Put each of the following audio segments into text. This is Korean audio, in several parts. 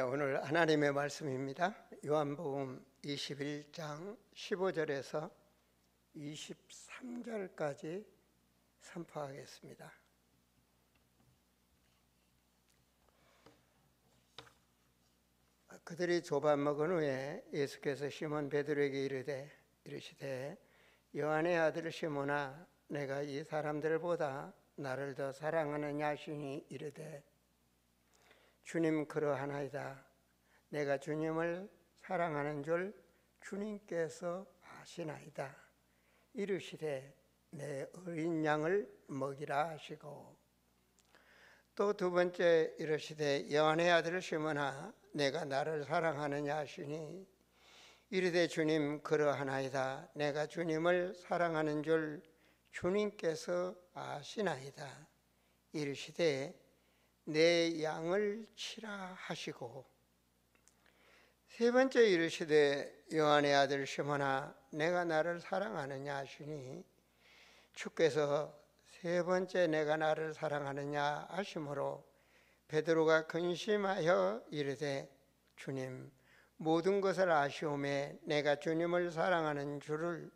오늘 하나님의 말씀입니다. 요한복음 21장 15절에서 23절까지 선포하겠습니다. 그들이 조밥 먹은 후에 예수께서 시몬 베드로에게 이르시되 요한의 아들 시몬아, 내가 이 사람들보다 나를 더 사랑하느냐 하시니 이르되 주님, 그러하나이다. 내가 주님을 사랑하는 줄 주님께서 아시나이다. 이르시되 내 어린 양을 먹이라 하시고, 또 두 번째 이르시되 요한의 아들 시몬아, 내가 나를 사랑하느냐 하시니 이르되 주님, 그러하나이다. 내가 주님을 사랑하는 줄 주님께서 아시나이다. 이르시되 내 양을 치라 하시고, 세 번째 이르시되 요한의 아들 시몬아, 내가 나를 사랑하느냐 하시니 주께서 세 번째 내가 나를 사랑하느냐 하심으로 베드로가 근심하여 이르되 주님, 모든 것을 아시오매 내가 주님을 사랑하는 줄을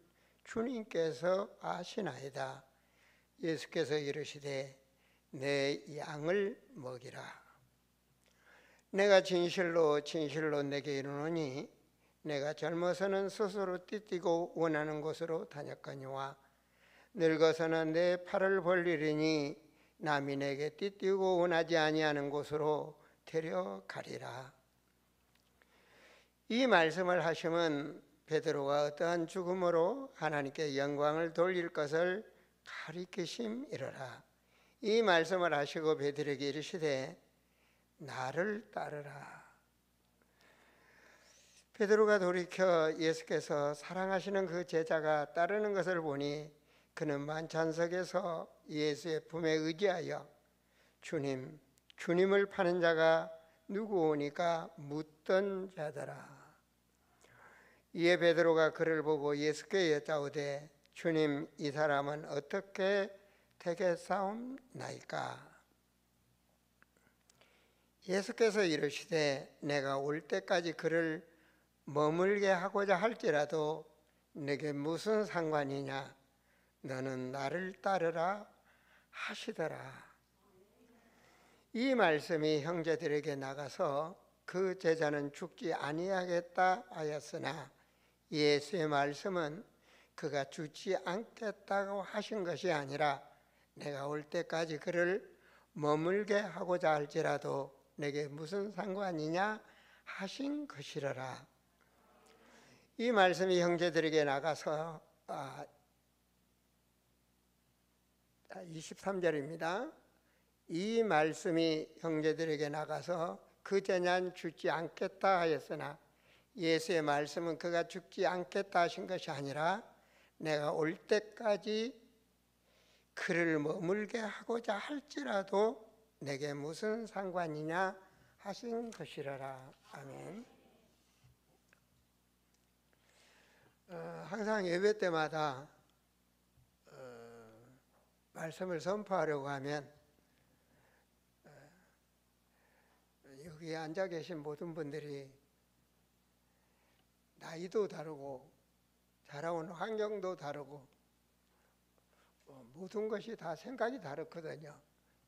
주님께서 아시나이다. 예수께서 이르시되 내 양을 먹이라. 내가 진실로 진실로 내게 이르노니 내가 젊어서는 스스로 띠띠고 원하는 곳으로 다녔거니와 늙어서는 내 팔을 벌리리니 남이 내게 띠띠고 원하지 아니하는 곳으로 데려가리라. 이 말씀을 하시면 베드로가 어떠한 죽음으로 하나님께 영광을 돌릴 것을 가리키심이로라. 이 말씀을 하시고 베드로에게 이르시되 나를 따르라. 베드로가 돌이켜 예수께서 사랑하시는 그 제자가 따르는 것을 보니 그는 만찬석에서 예수의 품에 의지하여 주님, 주님을 파는 자가 누구 오니까 묻던 자더라. 이에 베드로가 그를 보고 예수께 여짜오되 주님, 이 사람은 어떻게 되겠사옵나이까? 예수께서 이르시되 내가 올 때까지 그를 머물게 하고자 할지라도 내게 무슨 상관이냐? 너는 나를 따르라 하시더라. 이 말씀이 형제들에게 나가서 그 제자는 죽지 아니하겠다 하였으나 예수의 말씀은 그가 죽지 않겠다고 하신 것이 아니라 내가 올 때까지 그를 머물게 하고자 할지라도 내게 무슨 상관이냐 하신 것이라라. 이 말씀이 형제들에게 나가서 23절입니다. 이 말씀이 형제들에게 나가서 그 제자는 죽지 않겠다 하였으나 예수의 말씀은 그가 죽지 않겠다 하신 것이 아니라 내가 올 때까지 그를 머물게 하고자 할지라도 내게 무슨 상관이냐 하신 것이라라. 아멘. 항상 예배 때마다 말씀을 선포하려고 하면 여기 앉아 계신 모든 분들이 나이도 다르고 자라온 환경도 다르고 모든 것이 다 생각이 다르거든요.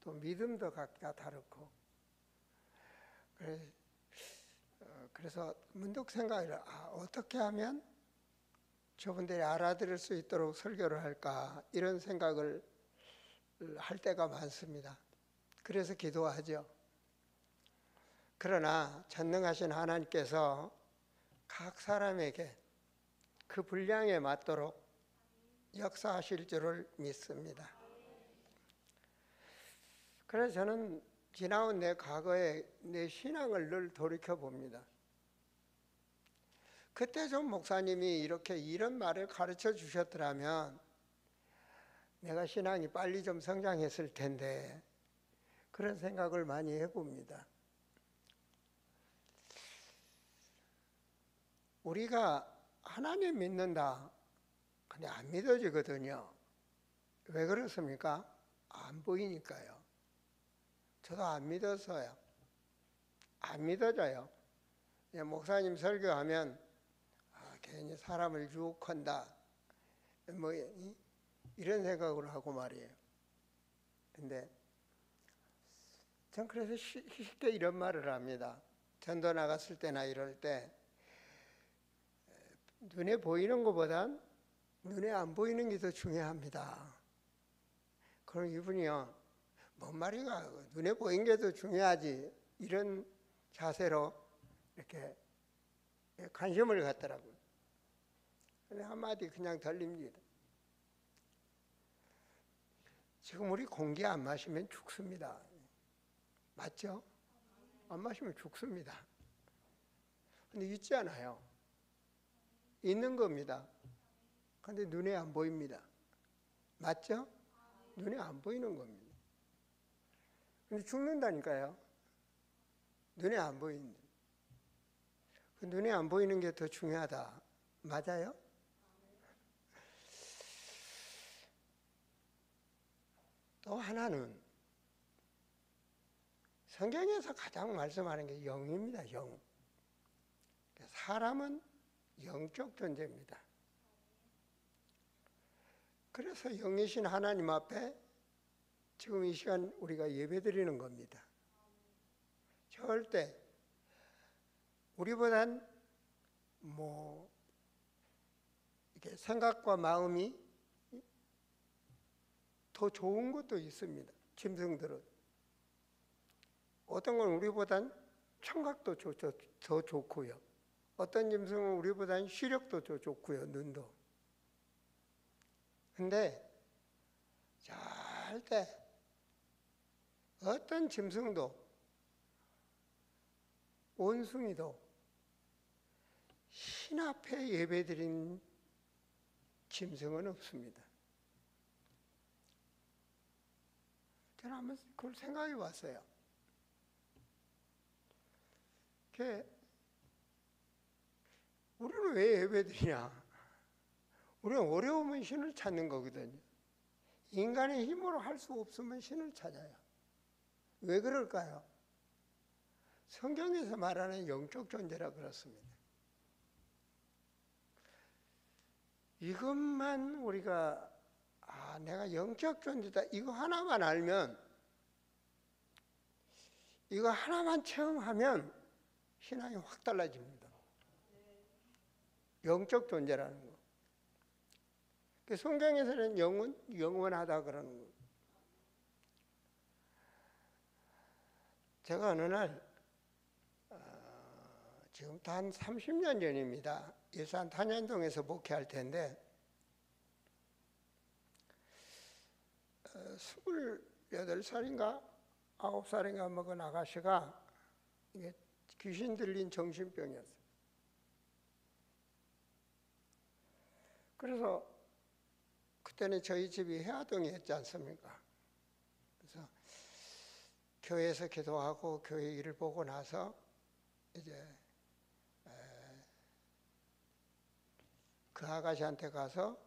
또 믿음도 각자 다르고 그래서 문득 생각을 어떻게 하면 저분들이 알아들을 수 있도록 설교를 할까, 이런 생각을 할 때가 많습니다. 그래서 기도하죠. 그러나 전능하신 하나님께서 각 사람에게 그 분량에 맞도록 역사하실 줄을 믿습니다. 그래서 저는 지나온 내 과거에 내 신앙을 늘 돌이켜 봅니다. 그때 좀 목사님이 이런 말을 가르쳐 주셨더라면 내가 신앙이 빨리 좀 성장했을 텐데, 그런 생각을 많이 해봅니다. 우리가 하나님 믿는다, 근데 안 믿어지거든요. 왜 그렇습니까? 안 보이니까요. 저도 안 믿어서요. 안 믿어져요. 목사님 설교하면 괜히 사람을 유혹한다 뭐 이런 생각으로 하고 말이에요. 근데 전 그래서 쉽게 이런 말을 합니다. 전도 나갔을 때나 이럴 때 눈에 보이는 것보단 눈에 안 보이는 게 더 중요합니다. 그럼 이분이요, 뭔 말인가, 눈에 보이는 게 더 중요하지, 이런 자세로 이렇게 관심을 갖더라고요. 근데 한마디 그냥 들립니다. 지금 우리 공기 안 마시면 죽습니다. 맞죠? 안 마시면 죽습니다. 근데 있지 않아요. 있는 겁니다. 근데 눈에 안 보입니다. 맞죠? 눈에 안 보이는 겁니다. 근데 죽는다니까요. 눈에 안 보이는데. 눈에 안 보이는 게 더 중요하다. 맞아요? 또 하나는 성경에서 가장 말씀하는 게 영입니다. 영. 사람은 영적 존재입니다. 그래서 영이신 하나님 앞에 지금 이 시간 우리가 예배드리는 겁니다. 절대 우리보단 이렇게 생각과 마음이 더 좋은 것도 있습니다. 짐승들은 어떤 건 우리보단 청각도 더 좋고요. 어떤 짐승은 우리보단 시력도 더 좋고요. 눈도. 근데 절대 어떤 짐승도 원숭이도 신 앞에 예배드린 짐승은 없습니다. 저는 한번 그걸 생각해 봤어요. 우리는 왜 예배드리냐? 우리는 어려우면 신을 찾는 거거든요. 인간의 힘으로 할 수 없으면 신을 찾아요. 왜 그럴까요? 성경에서 말하는 영적 존재라 그렇습니다. 이것만 우리가 내가 영적 존재다 이거 하나만 알면, 이거 하나만 체험하면 신앙이 확 달라집니다. 영적 존재라는 거. 성경에서는 영은 영원하다 그러는 거예요. 제가 어느 날 지금부터 한 30년 전입니다. 예산 탄현동에서 목회할 텐데 28살인가 9살인가 먹은 아가씨가 이게 귀신 들린 정신병이었어요. 그래서 그때는 저희 집이 해화동이었지 않습니까? 그래서 교회에서 기도하고 교회 일을 보고 나서 이제 그 아가씨한테 가서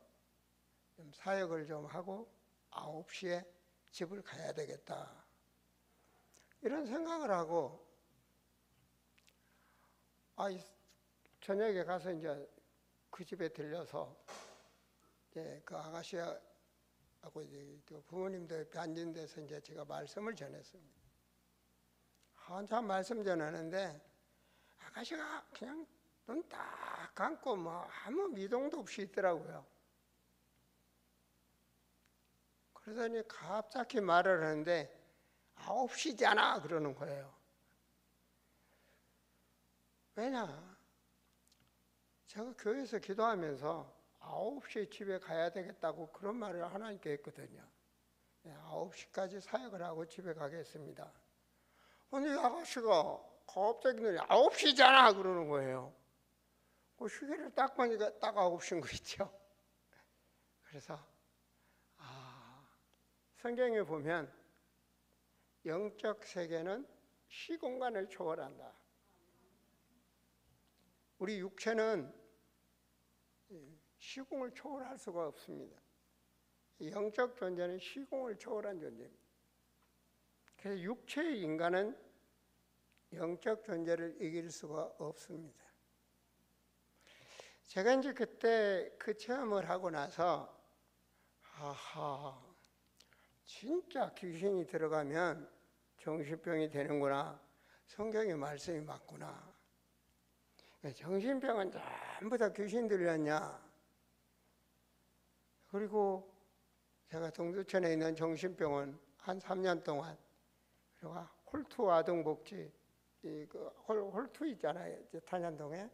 좀 사역을 좀 하고 9시에 집을 가야 되겠다. 이런 생각을 하고 저녁에 가서 이제 그 집에 들려서 이제 그 아가씨하고 이제 부모님도 옆에 앉은 데서 이제 제가 말씀을 전했습니다. 한참 말씀 전하는데 아가씨가 그냥 눈 딱 감고 아무 미동도 없이 있더라고요. 그러더니 갑자기 말을 하는데 9시잖아 그러는 거예요. 왜냐? 제가 교회에서 기도하면서 9시에 집에 가야 되겠다고 그런 말을 하나님께 했거든요. 9시까지 사역을 하고 집에 가겠습니다. 근데 아가씨가 갑자기 9시잖아 그러는 거예요. 그 시계를 딱 보니까 딱 9시인 거 있죠. 그래서 성경에 보면 영적 세계는 시공간을 초월한다. 우리 육체는 시공을 초월할 수가 없습니다. 영적 존재는 시공을 초월한 존재입니다. 그래서 육체의 인간은 영적 존재를 이길 수가 없습니다. 제가 이제 그때 그 체험을 하고 나서 아하, 진짜 귀신이 들어가면 정신병이 되는구나. 성경의 말씀이 맞구나. 정신병은 전부 다 귀신 들렸냐. 그리고 제가 동두천에 있는 정신병원 한 3년 동안, 그리고 홀투 아동복지, 홀투 있잖아요, 탄현동에.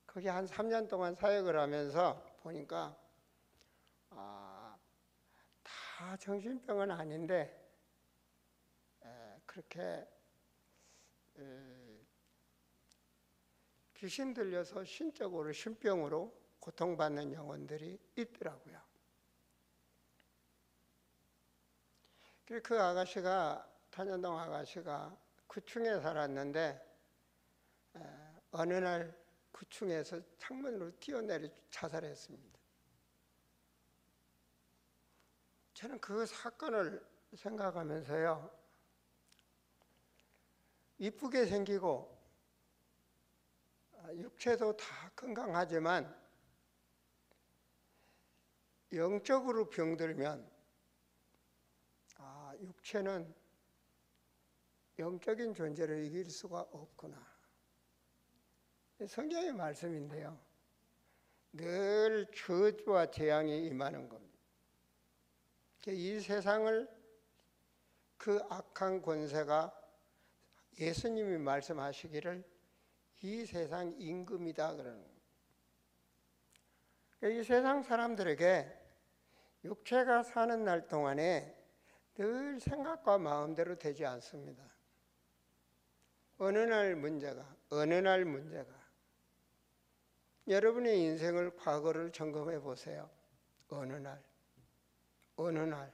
거기 한 3년 동안 사역을 하면서 보니까 다 정신병은 아닌데 그렇게 귀신 들려서 신적으로 신병으로 고통받는 영혼들이 있더라고요. 그 아가씨가, 탄현동 아가씨가 9층에 살았는데 어느 날 9층에서 창문으로 뛰어내려 자살했습니다. 저는 그 사건을 생각하면서요, 이쁘게 생기고 육체도 다 건강하지만 영적으로 병들면 육체는 영적인 존재를 이길 수가 없구나. 성경의 말씀인데요, 늘 저주와 재앙이 임하는 겁니다. 이 세상을 그 악한 권세가, 예수님이 말씀하시기를 이 세상 임금이다 그러는 거예요. 이 세상 사람들에게 육체가 사는 날 동안에 늘 생각과 마음대로 되지 않습니다. 어느 날 문제가 여러분의 인생을, 과거를 점검해 보세요. 어느 날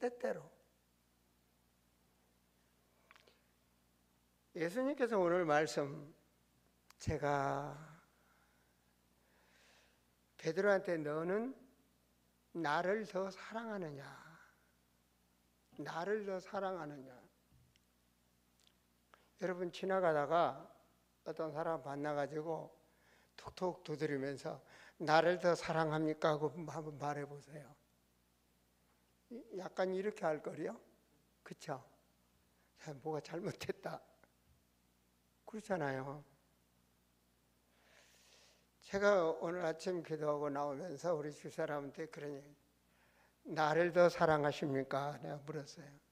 때때로 예수님께서 오늘 말씀, 제가 베드로한테 너는 나를 더 사랑하느냐, 나를 더 사랑하느냐. 여러분 지나가다가 어떤 사람 만나가지고 툭툭 두드리면서 나를 더 사랑합니까? 하고 한번 말해보세요. 약간 이렇게 할 거리요? 그쵸? 뭐가 잘못됐다. 그렇잖아요. 제가 오늘 아침 기도하고 나오면서 우리 집사람한테 그러니 나를 더 사랑하십니까? 내가 물었어요.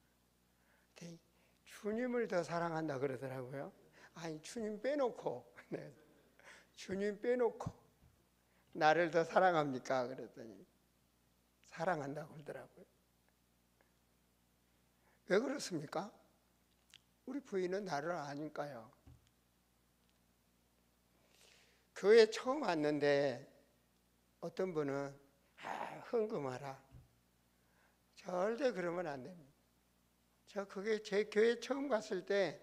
주님을 더 사랑한다 그러더라고요. 아니 주님 빼놓고 주님 빼놓고 나를 더 사랑합니까? 그랬더니 사랑한다고 그러더라고요. 왜 그렇습니까? 우리 부인은 나를 아니까요. 교회 처음 왔는데 어떤 분은 헌금하라. 절대 그러면 안 됩니다. 그게 제 교회 처음 갔을 때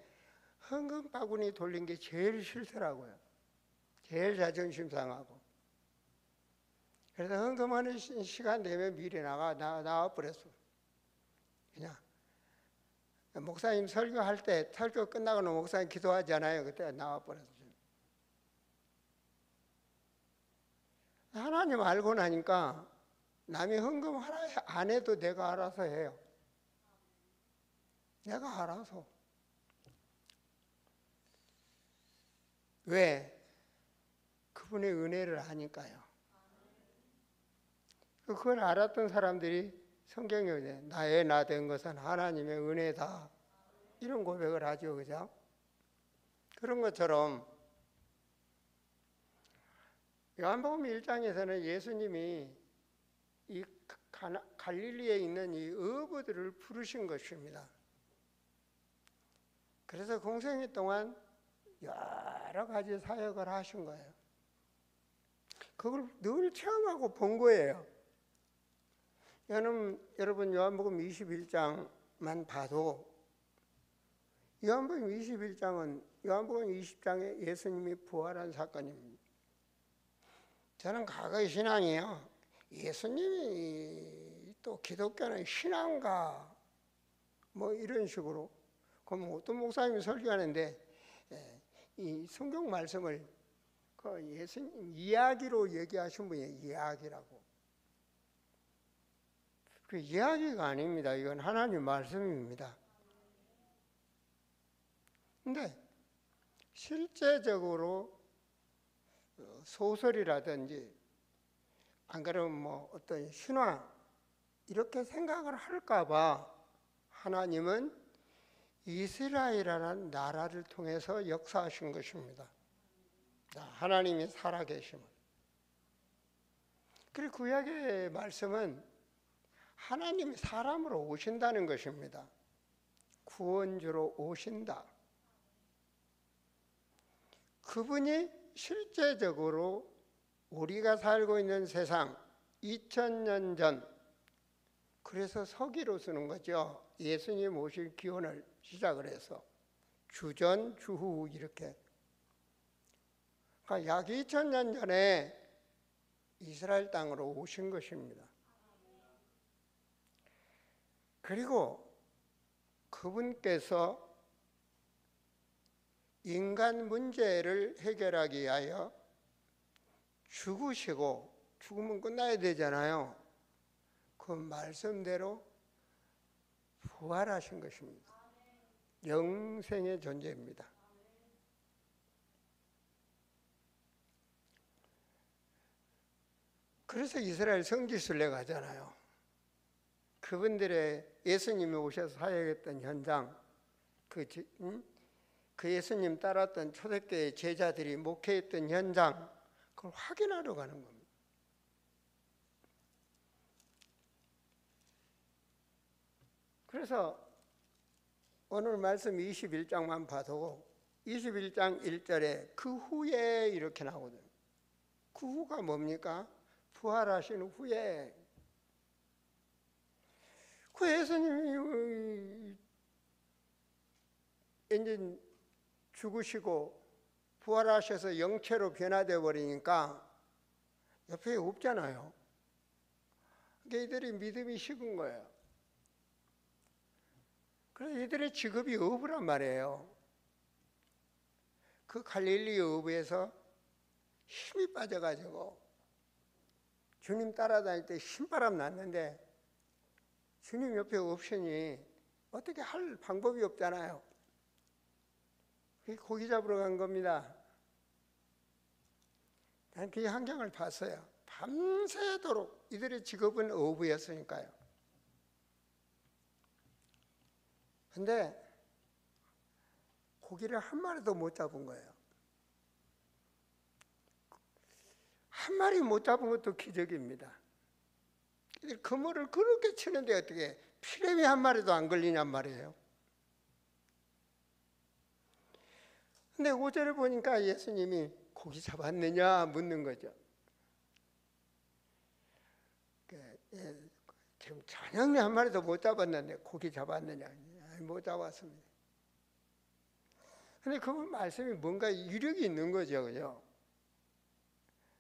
헌금 바구니 돌린 게 제일 싫더라고요. 제일 자존심 상하고. 그래서 헌금하는 시간 되면 미리 나와버렸어. 그냥 목사님 설교할 때, 설교 끝나고는 목사님 기도하잖아요. 그때 나와버렸어요. 하나님 알고 나니까 남이 헌금 안 해도 내가 알아서 해요. 내가 알아서. 왜? 그분의 은혜를 아니까요. 그걸 알았던 사람들이 성경에 나의 나 된 것은 하나님의 은혜다. 이런 고백을 하죠. 그죠? 그런 것처럼 요한복음 1장에서는 예수님이 이 갈릴리에 있는 이 어부들을 부르신 것입니다. 그래서 공생애 동안 여러 가지 사역을 하신 거예요. 그걸 늘 체험하고 본 거예요. 여러분 요한복음 21장만 봐도 요한복음 21장은 요한복음 20장에 예수님이 부활한 사건입니다. 저는 과거의 신앙이요, 예수님이 또 기독교는 신앙가 뭐 이런 식으로 그럼 어떤 목사님이 설교하는데 이 성경 말씀을 그 예수님 이야기로 얘기하신 분이 이야기라고. 그 이야기가 아닙니다. 이건 하나님 말씀입니다. 근데 실제적으로 소설이라든지 안 그러면 뭐 어떤 신화 이렇게 생각을 할까봐 하나님은 이스라엘이라는 나라를 통해서 역사하신 것입니다. 하나님이 살아계심을. 그리고 구약의 말씀은 하나님이 사람으로 오신다는 것입니다. 구원주로 오신다. 그분이 실제적으로 우리가 살고 있는 세상 2000년 전, 그래서 서기로 쓰는 거죠. 예수님 오실 기원을 시작을 해서 주전, 주후 이렇게. 그러니까 약 2000년 전에 이스라엘 땅으로 오신 것입니다. 그리고 그분께서 인간 문제를 해결하기 위하여 죽으시고, 죽으면 끝나야 되잖아요. 그 말씀대로 부활하신 것입니다. 영생의 존재입니다. 그래서 이스라엘 성지순례 가잖아요. 그분들의 예수님이 오셔서 사역했던 현장, 그 예수님 따랐던 초대교회 제자들이 목회했던 현장, 그걸 확인하러 가는 겁니다. 그래서 오늘 말씀 21장만 봐도 21장 1절에 그 후에 이렇게 나오거든요. 그 후가 뭡니까? 부활하신 후에. 그 예수님이 이제 죽으시고 부활하셔서 영체로 변화되어 버리니까 옆에 없잖아요. 그러니까 이들이 믿음이 식은 거예요. 그래서 이들의 직업이 어부란 말이에요. 그 갈릴리 어부에서 힘이 빠져가지고 주님 따라다닐 때 신바람 났는데 주님 옆에 없으니 어떻게 할 방법이 없잖아요. 고기 잡으러 간 겁니다. 난 그 환경을 봤어요. 밤새도록 이들의 직업은 어부였으니까요. 근데 고기를 한 마리도 못 잡은 거예요. 한 마리 못 잡은 것도 기적입니다. 그물을 그렇게 치는데 어떻게 피레미 한 마리도 안 걸리냔 말이에요. 근데 5절을 보니까 예수님이 고기 잡았느냐 묻는 거죠. 지금 저녁에 한 마리도 못 잡았는데 고기 잡았느냐? 못 잡았습니다. 근데 그 말씀이 뭔가 유력이 있는 거죠, 그죠?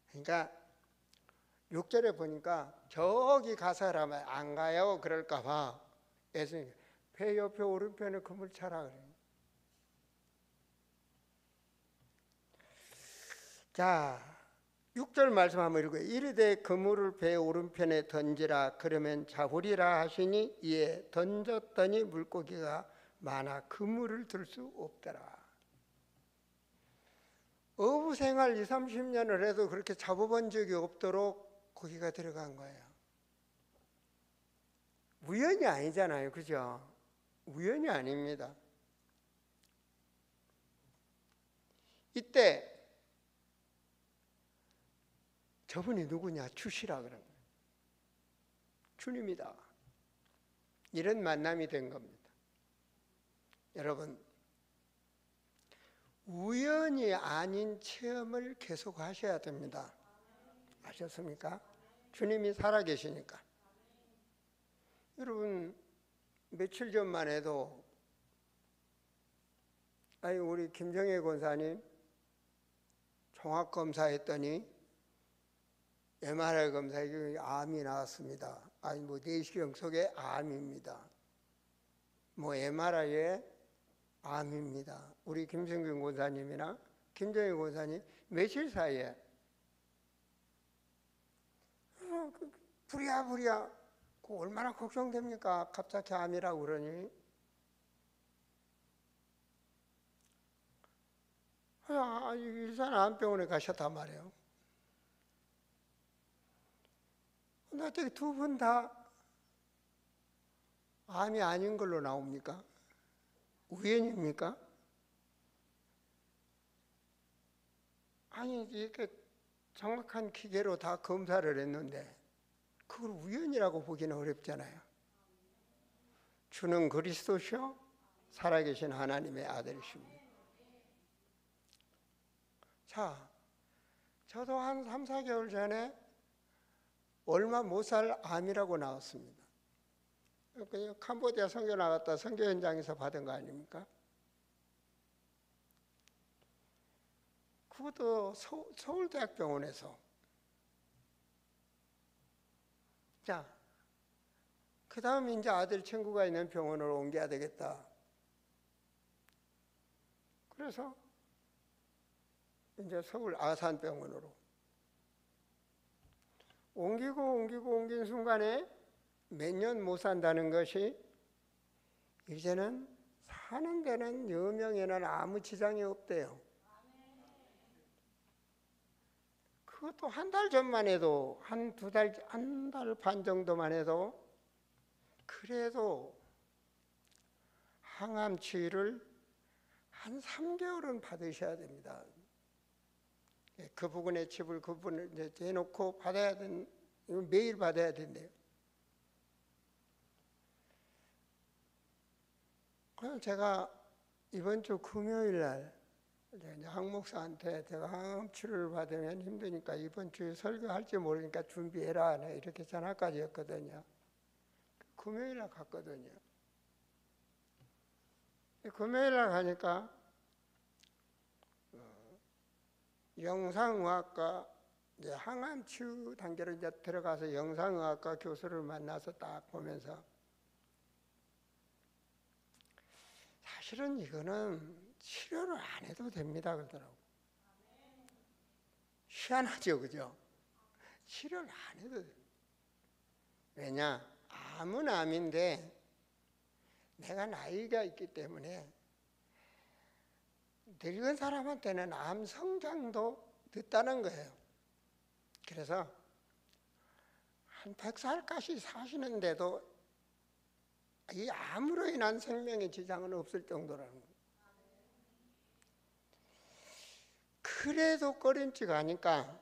그러니까 6절에 보니까 저기 가서라면 안 가요 그럴까 봐 예수님 배 옆에 오른편에 그물 쳐라 그래요. 자, 6절 말씀 한번 읽어요. 이르되 그물을 배 오른편에 던지라 그러면 잡으리라 하시니 이에 던졌더니 물고기가 많아 그물을 들 수 없더라. 어부 생활 20, 30년을 해도 그렇게 잡아본 적이 없도록 고기가 들어간 거예요. 우연이 아니잖아요, 그죠? 우연이 아닙니다. 이때 저분이 누구냐? 주시라 그런 거예요. 주님이다. 이런 만남이 된 겁니다. 여러분, 우연이 아닌 체험을 계속 하셔야 됩니다. 아셨습니까? 주님이 살아계시니까. 여러분, 며칠 전만 해도 우리 김정혜 권사님 종합검사 했더니 MRI 검사에 암이 나왔습니다. 내시경 속에 암입니다. MRI에 암입니다. 우리 김성균 권사님이나 김정희 권사님 며칠 사이에 부랴부랴 얼마나 걱정됩니까? 갑자기 암이라고 그러니 일산 암병원에 가셨단 말이에요. 근데 어떻게 두 분 다 암이 아닌 걸로 나옵니까? 우연입니까? 아니 이렇게 정확한 기계로 다 검사를 했는데 그걸 우연이라고 보기는 어렵잖아요. 주는 그리스도시요 살아계신 하나님의 아들이십니다. 자, 저도 한 3, 4개월 전에 얼마 못 살 암이라고 나왔습니다. 그냥 캄보디아 선교 나갔다 선교 현장에서 받은 거 아닙니까? 그것도 서울대학병원에서. 자, 그 다음 이제 아들 친구가 있는 병원으로 옮겨야 되겠다. 그래서 이제 서울 아산병원으로 옮긴 순간에 몇 년 못 산다는 것이 이제는 사는 데는 여명에는 아무 지장이 없대요. 그것도 한 달 전만 해도 한 달 반 정도만 해도 그래도 항암 치료를 한 3개월은 받으셔야 됩니다. 그 부분의 칩을 그분을 이제 대놓고 받아야 되는, 매일 받아야 된대요. 그래서 제가 이번 주 금요일 날 한 목사한테 제가 항암 치료를 받으면 힘드니까 이번 주에 설교할지 모르니까 준비해라 이렇게 전화까지 했거든요. 금요일 날 갔거든요. 금요일 날 가니까 영상의학과 이제 항암 치유 단계로 이제 들어가서 영상의학과 교수를 만나서 딱 보면서 사실은 이거는 치료를 안 해도 됩니다 그러더라고. 희한하죠, 그죠? 치료를 안 해도 돼. 왜냐? 암은 암인데 내가 나이가 있기 때문에 늙은 사람한테는 암 성장도 늦다는 거예요. 그래서 한 100살까지 사시는데도 이 암으로 인한 생명의 지장은 없을 정도라는 거예요. 그래도 꺼림칙 하니까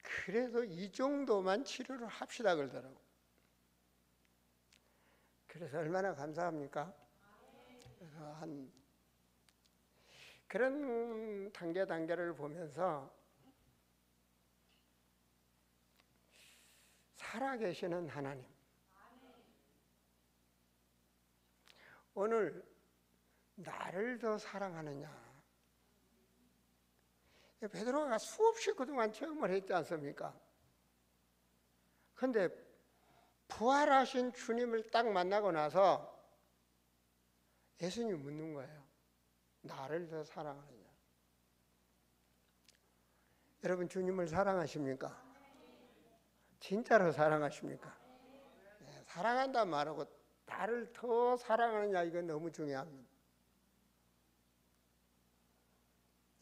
그래도 이 정도만 치료를 합시다 그러더라고. 그래서 얼마나 감사합니까? 그래서 한 그런 단계를 보면서 살아계시는 하나님, 오늘 나를 더 사랑하느냐. 베드로가 수없이 그동안 체험을 했지 않습니까? 그런데 부활하신 주님을 딱 만나고 나서 예수님이 묻는 거예요. 나를 더 사랑하느냐. 여러분 주님을 사랑하십니까? 진짜로 사랑하십니까? 네, 사랑한다 말하고 나를 더 사랑하느냐, 이건 너무 중요합니다.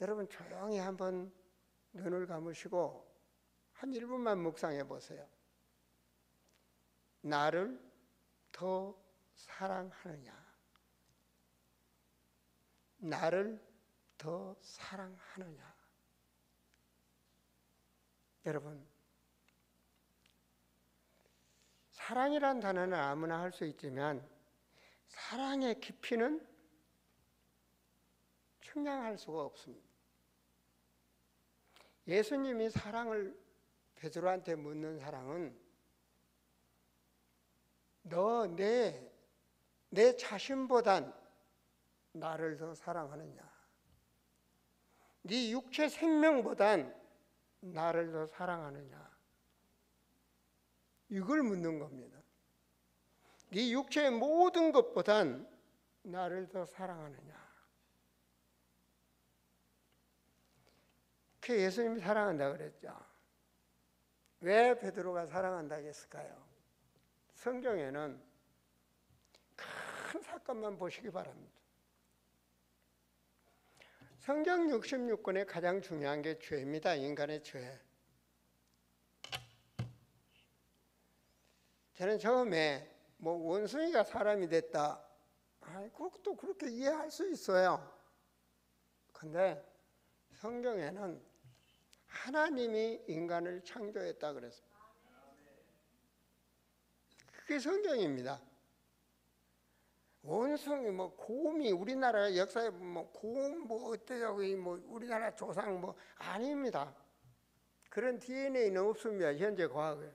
여러분 조용히 한번 눈을 감으시고 한 1분만 묵상해 보세요. 나를 더 사랑하느냐, 나를 더 사랑하느냐. 여러분, 사랑이란 단어는 아무나 할 수 있지만 사랑의 깊이는 측량할 수가 없습니다. 예수님이 사랑을 베드로한테 묻는 사랑은 너 내 자신보단 나를 더 사랑하느냐, 네 육체 생명보단 나를 더 사랑하느냐, 이걸 묻는 겁니다. 네 육체의 모든 것보단 나를 더 사랑하느냐? 그 예수님이 사랑한다 그랬죠. 왜 베드로가 사랑한다 했을까요? 성경에는 큰 사건만 보시기 바랍니다. 성경 66권에 가장 중요한 게 죄입니다. 인간의 죄. 저는 처음에 원숭이가 사람이 됐다, 그것도 그렇게 이해할 수 있어요. 근데 성경에는 하나님이 인간을 창조했다 그랬습니다. 그게 성경입니다. 원숭이, 곰이 우리나라 역사에 곰 어때요? 우리나라 조상 아닙니다. 그런 DNA는 없습니다. 현재 과학에.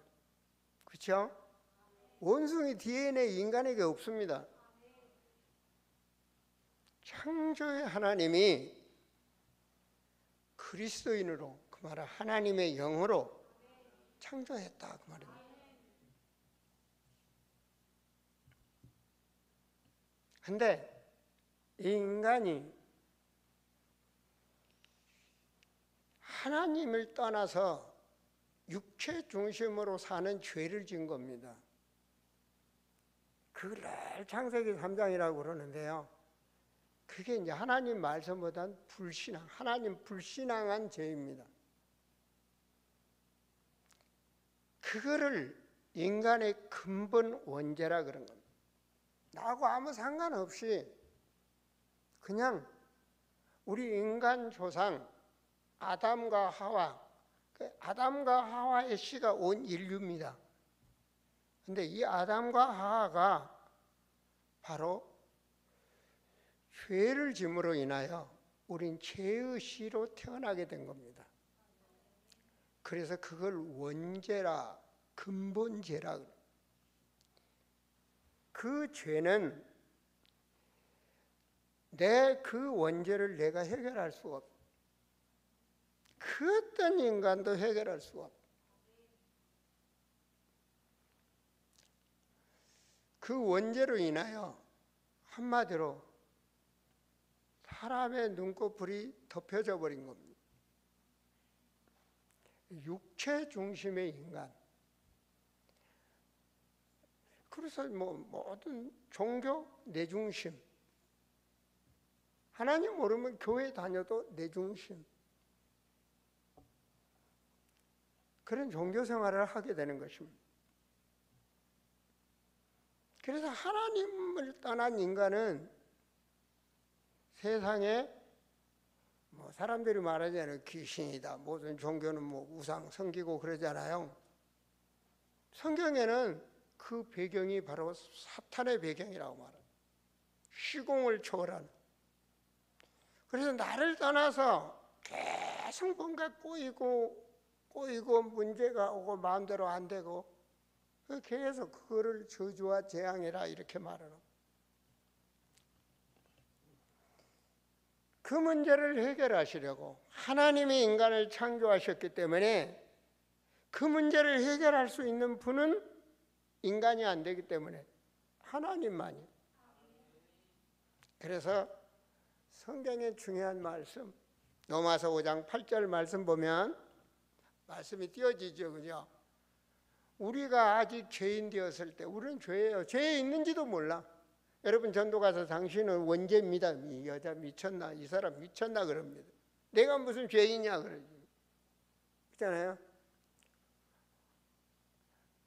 그렇죠? 원숭이 DNA 인간에게 없습니다. 창조의 하나님이 그리스도인으로, 그 말은 하나님의 영으로 창조했다 그 말입니다. 근데 이 인간이 하나님을 떠나서 육체 중심으로 사는 죄를 지은 겁니다. 그걸 창세기 3장이라고 그러는데요. 그게 이제 하나님 말씀보다는 불신앙, 하나님 불신앙한 죄입니다. 그거를 인간의 근본 원죄라 그런 겁니다. 나하고 아무 상관없이 그냥 우리 인간 조상 아담과 하와, 아담과 하와의 씨가 온 인류입니다. 근데 이 아담과 하와가 바로 죄를 짐으로 인하여 우린 죄의 씨로 태어나게 된 겁니다. 그래서 그걸 원죄라, 근본죄라. 그 죄는 내 그 원죄를 내가 해결할 수가 없어. 그 어떤 인간도 해결할 수가 없어. 그 원죄로 인하여 한마디로 사람의 눈꺼풀이 덮여져 버린 겁니다. 육체 중심의 인간. 그래서 모든 종교 내 중심. 하나님 모르면 교회 다녀도 내 중심. 그런 종교 생활을 하게 되는 것입니다. 그래서 하나님을 떠난 인간은 세상에 사람들이 말하자면 귀신이다, 모든 종교는 우상 섬기고 그러잖아요. 성경에는 그 배경이 바로 사탄의 배경이라고 말합니다.虚공을 초월하는. 그래서 나를 떠나서 계속 뭔가 꼬이고 문제가 오고 마음대로 안 되고 계속 그거를 저주와 재앙이라 이렇게 말하는. 그 문제를 해결하시려고 하나님이 인간을 창조하셨기 때문에 그 문제를 해결할 수 있는 분은 인간이 안 되기 때문에 하나님만이. 그래서 성경의 중요한 말씀, 로마서 5장 8절 말씀 보면 말씀이 띄어지죠, 그죠? 우리가 아직 죄인 되었을 때, 우리는 죄예요. 죄에 있는지도 몰라. 여러분 전도 가서 당신은 원죄입니다. 이 여자 미쳤나? 이 사람 미쳤나? 그럽니다. 내가 무슨 죄이냐? 그러지. 그렇잖아요.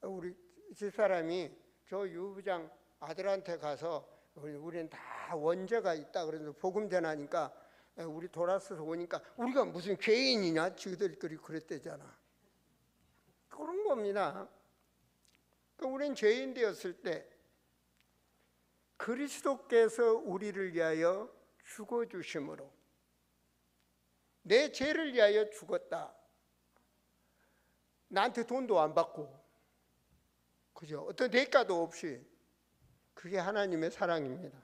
우리 집사람이 저 유부장 아들한테 가서 우리는 다 원죄가 있다 그래서 복음 전하니까 우리 돌아서서 오니까 우리가 무슨 죄인이냐? 지들끼리 그랬대잖아. 그런 겁니다. 우리는 죄인 되었을 때 그리스도께서 우리를 위하여 죽어주심으로 내 죄를 위하여 죽었다. 나한테 돈도 안 받고, 그죠? 어떤 대가도 없이. 그게 하나님의 사랑입니다.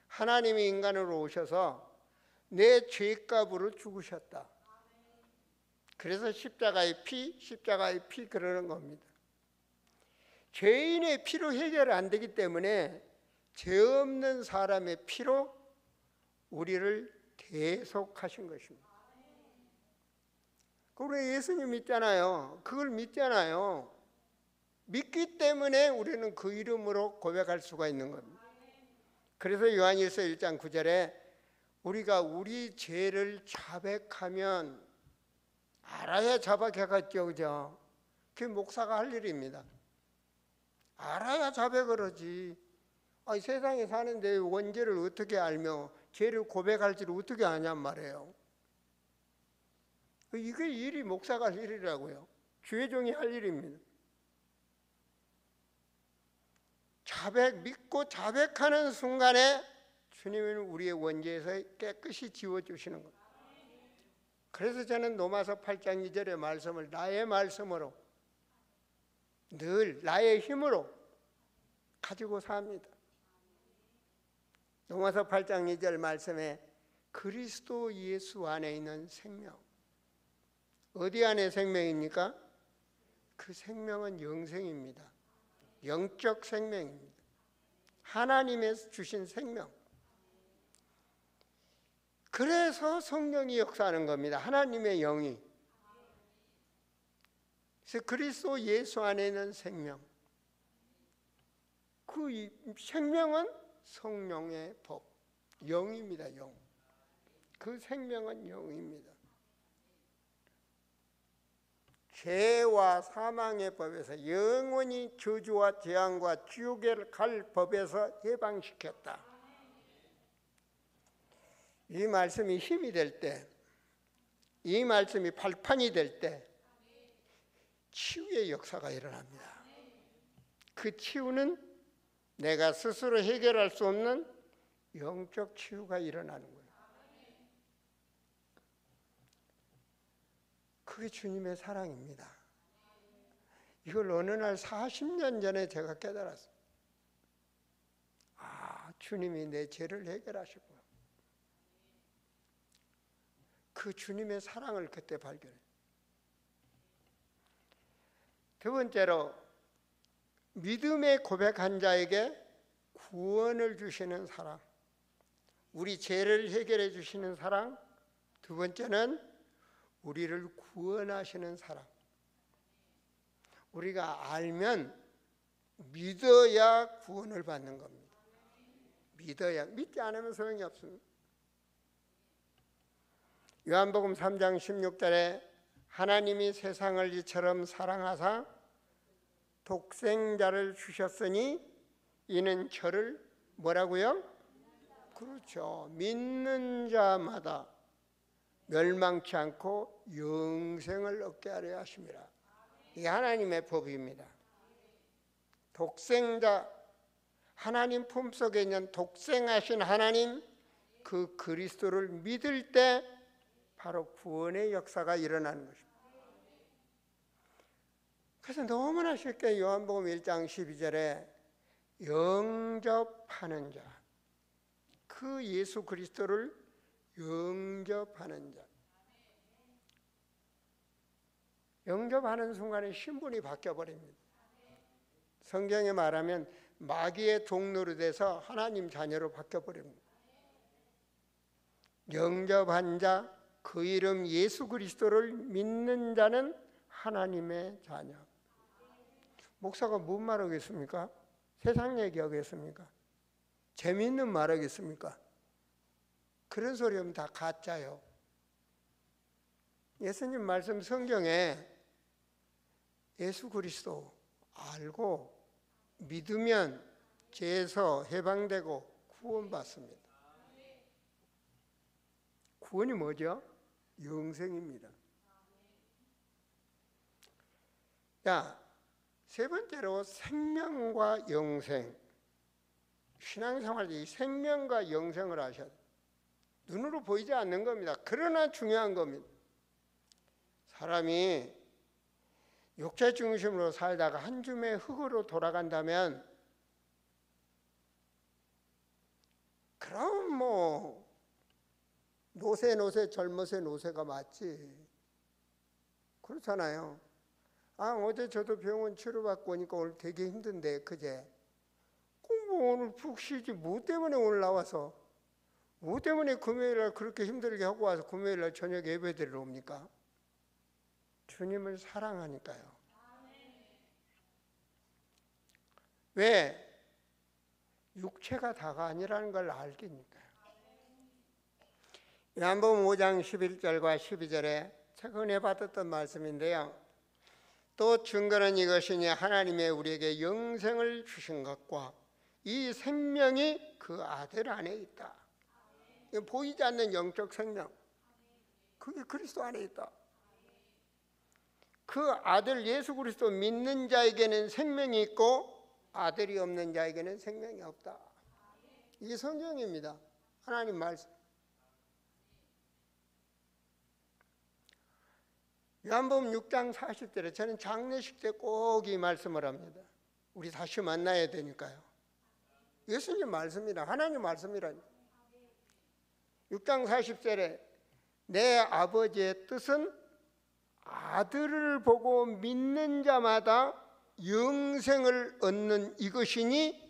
하나님이 인간으로 오셔서 내 죄값으로 죽으셨다. 그래서 십자가의 피 그러는 겁니다. 죄인의 피로 해결 안 되기 때문에 죄 없는 사람의 피로 우리를 대속하신 것입니다. 우리 예수님 믿잖아요. 그걸 믿잖아요. 믿기 때문에 우리는 그 이름으로 고백할 수가 있는 겁니다. 그래서 요한일서 1장 9절에 우리가 우리 죄를 자백하면, 알아야 자백하겠죠, 그죠? 그게 목사가 할 일입니다. 알아야 자백을 하지. 아니, 세상에 사는데 원죄를 어떻게 알며 죄를 고백할지를 어떻게 아냔 말이에요. 이게 일이 목사가 할 일이라고요. 주의종이 할 일입니다. 믿고 자백하는 순간에 주님은 우리의 원죄에서 깨끗이 지워주시는 겁니다. 그래서 저는 로마서 8장 2절의 말씀을 나의 말씀으로, 늘 나의 힘으로 가지고 삽니다. 로마서 8장 2절 말씀에 그리스도 예수 안에 있는 생명, 어디 안에 생명입니까? 그 생명은 영생입니다. 영적 생명입니다. 하나님의 주신 생명. 그래서 성령이 역사하는 겁니다. 하나님의 영이. 그래서 그리스도 예수 안에 있는 생명. 그 생명은 성령의 법, 영입니다. 영. 그 생명은 영입니다. 죄와 사망의 법에서 영원히 저주와 재앙과 지옥에 갈 법에서 해방시켰다. 이 말씀이 힘이 될 때, 이 말씀이 발판이 될 때 치유의 역사가 일어납니다. 그 치유는 내가 스스로 해결할 수 없는 영적 치유가 일어나는 거예요. 그게 주님의 사랑입니다. 이걸 어느 날 40년 전에 제가 깨달았어요. 아, 주님이 내 죄를 해결하셨구나. 그 주님의 사랑을 그때 발견해요. 두 번째로, 믿음의 고백한 자에게 구원을 주시는 사랑. 우리 죄를 해결해 주시는 사랑. 두 번째는 우리를 구원하시는 사랑. 우리가 알면 믿어야 구원을 받는 겁니다. 믿어야. 믿지 않으면 소용이 없습니다. 요한복음 3장 16절에 하나님이 세상을 이처럼 사랑하사 독생자를 주셨으니 이는 저를 뭐라고요? 그렇죠. 믿는 자마다 멸망치 않고 영생을 얻게 하려 하심이라. 이게 하나님의 법입니다. 독생자, 하나님 품속에 있는 독생하신 하나님, 그 그리스도를 믿을 때 바로 구원의 역사가 일어나는 것입니다. 그래서 너무나 쉽게 요한복음 1장 12절에 영접하는 자, 그 예수 그리스도를 영접하는 자. 영접하는 순간에 신분이 바뀌어버립니다. 성경에 말하면 마귀의 종노릇 돼서 하나님 자녀로 바뀌어버립니다. 영접한 자, 그 이름 예수 그리스도를 믿는 자는 하나님의 자녀. 목사가 뭔 말하겠습니까? 세상 얘기하겠습니까? 재미있는 말하겠습니까? 그런 소리 하면 다 가짜요. 예수님 말씀 성경에 예수 그리스도 알고 믿으면 죄에서 해방되고 구원받습니다. 구원이 뭐죠? 영생입니다. 자, 세 번째로 생명과 영생. 신앙생활 이 생명과 영생을 하셔야 돼요. 눈으로 보이지 않는 겁니다. 그러나 중요한 겁니다. 사람이 육체 중심으로 살다가 한 줌의 흙으로 돌아간다면 그럼 뭐 노세 젊어세 노세가 맞지. 그렇잖아요. 아, 어제 저도 병원 치료받고 오니까 오늘 되게 힘든데 그제 오늘 푹 쉬지 뭐 때문에 오늘 나와서, 뭐 때문에 금요일날 그렇게 힘들게 하고 와서 금요일날 저녁 예배드리러 옵니까? 주님을 사랑하니까요. 왜? 육체가 다가 아니라는 걸 알기니까요. 요한복음 5장 11절과 12절에 제가 은혜 받았던 말씀인데요. 또 증거는 이것이니 하나님의 우리에게 영생을 주신 것과 이 생명이 그 아들 안에 있다. 보이지 않는 영적 생명, 그게 그리스도 안에 있다. 그 아들 예수 그리스도 믿는 자에게는 생명이 있고 아들이 없는 자에게는 생명이 없다. 이게 성경입니다. 하나님 말씀. 요한복음 6장 40절에 저는 장례식 때 꼭 이 말씀을 합니다. 우리 다시 만나야 되니까요. 예수님 말씀이라, 하나님 말씀이라니. 6장 40절에 내 아버지의 뜻은 아들을 보고 믿는 자마다 영생을 얻는 이것이니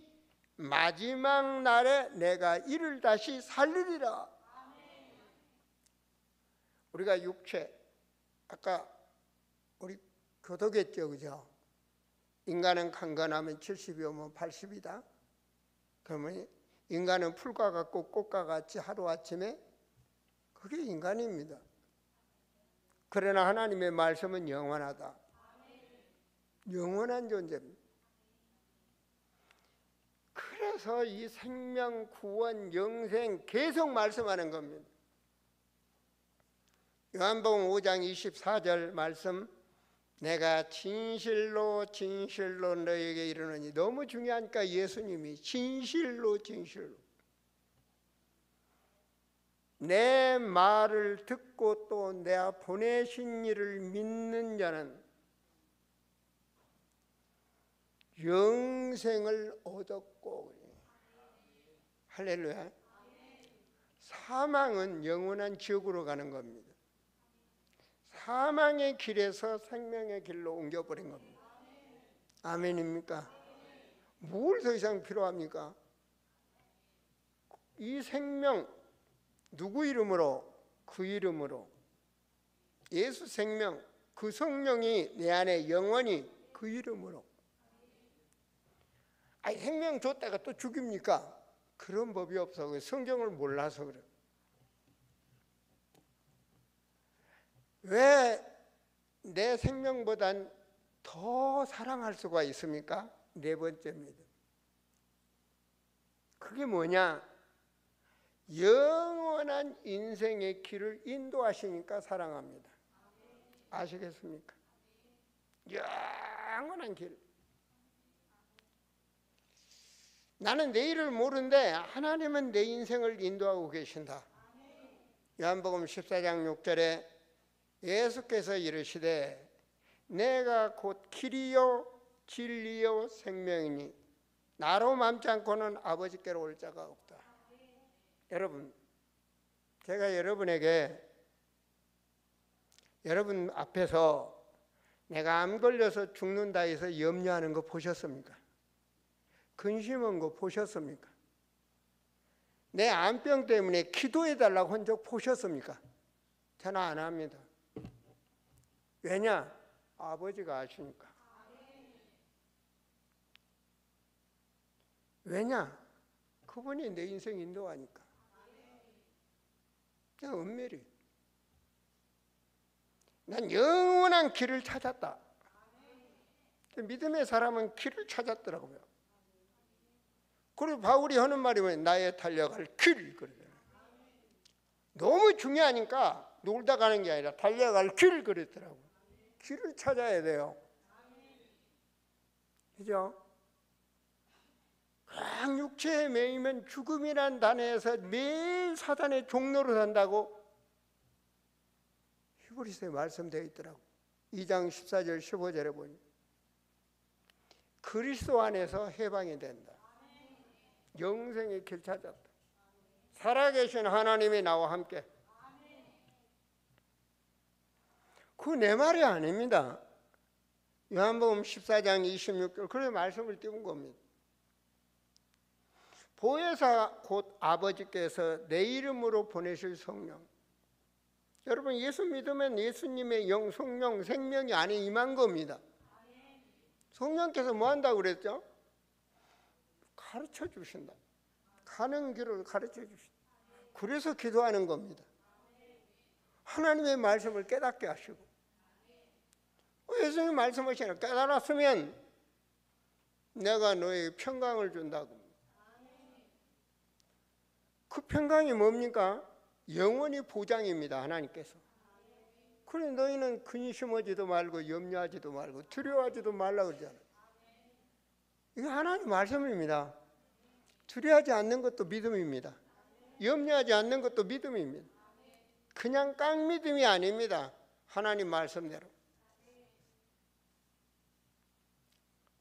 마지막 날에 내가 이를 다시 살리리라. 우리가 육체, 아까 우리 교도했죠, 그죠? 인간은 강건하면 70이 오면 80이다. 그러면 인간은 풀과 같고 꽃과 같이 하루아침에, 그게 인간입니다. 그러나 하나님의 말씀은 영원하다. 영원한 존재입니다. 그래서 이 생명, 구원, 영생 계속 말씀하는 겁니다. 요한복음 5장 24절 말씀, 내가 진실로 진실로 너에게 이르노니, 너무 중요하니까 예수님이 진실로 진실로 내 말을 듣고 또 내가 보내신 이를 믿는 자는 영생을 얻었고. 할렐루야. 사망은 영원한 지옥으로 가는 겁니다. 사망의 길에서 생명의 길로 옮겨버린 겁니다. 아멘입니까? 뭘 더 이상 필요합니까? 이 생명, 누구 이름으로? 그 이름으로. 예수 생명, 그 성령이 내 안에 영원히 그 이름으로. 아니, 생명 줬다가 또 죽입니까? 그런 법이 없어. 성경을 몰라서 그래. 왜 내 생명보단 더 사랑할 수가 있습니까? 네 번째입니다. 그게 뭐냐? 영원한 인생의 길을 인도하시니까 사랑합니다. 아시겠습니까? 영원한 길. 나는 내일을 모르는데 하나님은 내 인생을 인도하고 계신다. 요한복음 14장 6절에 예수께서 이르시되 내가 곧 길이요 진리요 생명이니 나로 맘지 않고는 아버지께로 올 자가 없다. 여러분, 제가 여러분에게 여러분 앞에서 내가 암 걸려서 죽는다 해서 염려하는 거 보셨습니까? 근심한 거 보셨습니까? 내 암병 때문에 기도해달라고 한 적 보셨습니까? 저는 안 합니다. 왜냐? 아버지가 아시니까. 왜냐? 그분이 내 인생 인도하니까. 그냥 은밀히. 난 영원한 길을 찾았다. 믿음의 사람은 길을 찾았더라고요. 그리고 바울이 하는 말이 뭐예요? 나의 달려갈 길. 그러잖아요. 너무 중요하니까 놀다 가는 게 아니라 달려갈 길 그랬더라고요. 길을 찾아야 돼요. 그죠? 그냥 육체에 매이면 죽음이란 단어에서 매일 사단의 종로로 산다고 히브리서에 말씀되어 있더라고요. 2장 14절 15절에 보니 그리스도 안에서 해방이 된다. 영생의 길 찾았다. 살아계신 하나님이 나와 함께. 그거 내 말이 아닙니다. 요한복음 14장 26절 그런 말씀을 띄운 겁니다. 보혜사 곧 아버지께서 내 이름으로 보내실 성령. 여러분, 예수 믿으면 예수님의 영, 성령, 생명이 안에 임한 겁니다. 성령께서 뭐 한다고 그랬죠? 가르쳐 주신다. 가는 길을 가르쳐 주신다. 그래서 기도하는 겁니다. 하나님의 말씀을 깨닫게 하시고, 예수님 말씀하시나 깨달았으면 내가 너에게 평강을 준다고. 그 평강이 뭡니까? 영원히 보장입니다. 하나님께서. 그래 너희는 근심하지도 말고 염려하지도 말고 두려워하지도 말라고 그러잖아요. 이거 하나님 말씀입니다. 두려워하지 않는 것도 믿음입니다. 염려하지 않는 것도 믿음입니다. 그냥 깡 믿음이 아닙니다. 하나님 말씀대로.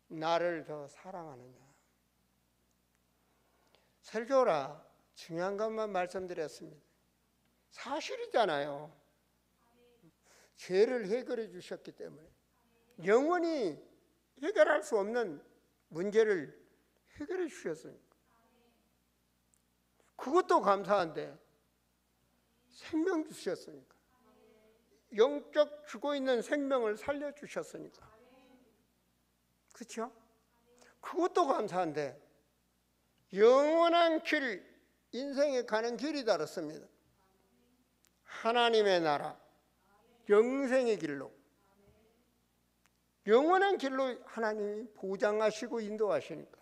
나를 더 사랑하느냐. 설교라 중요한 것만 말씀드렸습니다. 사실이잖아요. 죄를 해결해 주셨기 때문에 영원히 해결할 수 없는 문제를 해결해 주셨으니까. 그것도 감사한데 생명 주셨으니까. 영적 죽어 있는 생명을 살려주셨으니까. 그렇죠? 그것도 감사한데 영원한 길, 인생에 가는 길이 다릅니다. 하나님의 나라, 영생의 길로, 영원한 길로 하나님이 보장하시고 인도하시니까.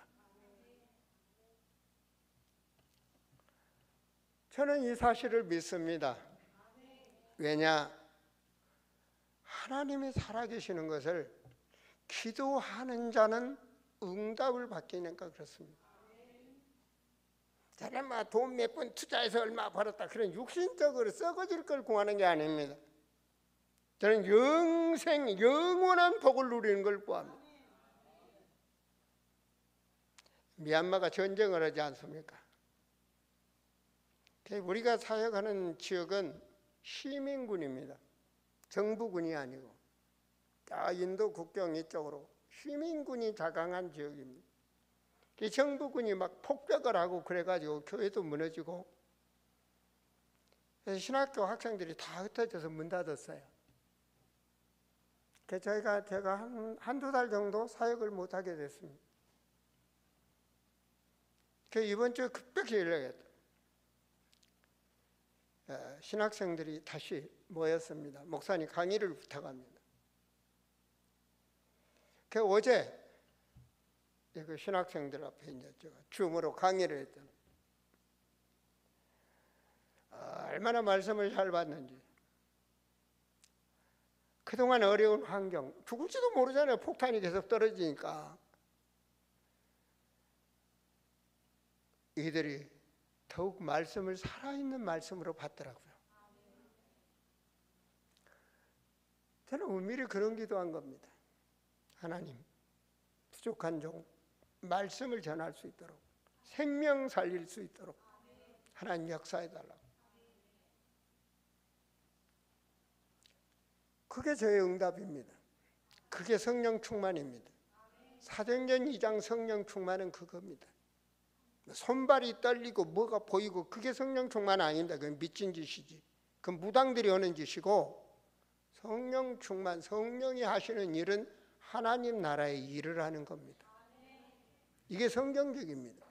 저는 이 사실을 믿습니다. 왜냐? 하나님이 살아계시는 것을 기도하는 자는 응답을 받기니까 그렇습니다. 저는 돈 몇 번 투자해서 얼마 벌었다 그런 육신적으로 썩어질 걸 구하는 게 아닙니다. 저는 영생, 영원한 복을 누리는 걸 구합니다. 미얀마가 전쟁을 하지 않습니까? 우리가 사역하는 지역은 시민군입니다. 정부군이 아니고 인도 국경 이쪽으로 시민군이 자강한 지역입니다. 정부군이 막 폭격을 하고 그래가지고 교회도 무너지고 그래서 신학교 학생들이 다 흩어져서 문 닫았어요. 그래서 제가 한두 달 정도 사역을 못하게 됐습니다. 그래서 이번 주에 급격히 연락했다. 신학생들이 다시 모였습니다. 목사님 강의를 부탁합니다. 그래서 어제 그 신학생들 앞에 이제 제가 줌으로 강의를 했잖아요. 얼마나 말씀을 잘 받는지. 그동안 어려운 환경, 죽을지도 모르잖아요. 폭탄이 계속 떨어지니까. 이들이 더욱 말씀을 살아있는 말씀으로 받더라고요. 저는 은밀히 그런 기도한 겁니다. 하나님, 부족한 종, 말씀을 전할 수 있도록, 생명 살릴 수 있도록 하나님 역사해달라고. 그게 저의 응답입니다. 그게 성령 충만입니다. 사도행전 2장 성령 충만은 그겁니다. 손발이 떨리고 뭐가 보이고 그게 성령 충만 아닙니다. 그건 미친 짓이지. 그건 무당들이 하는 짓이고, 성령 충만, 성령이 하시는 일은 하나님 나라의 일을 하는 겁니다. 이게 성경적입니다.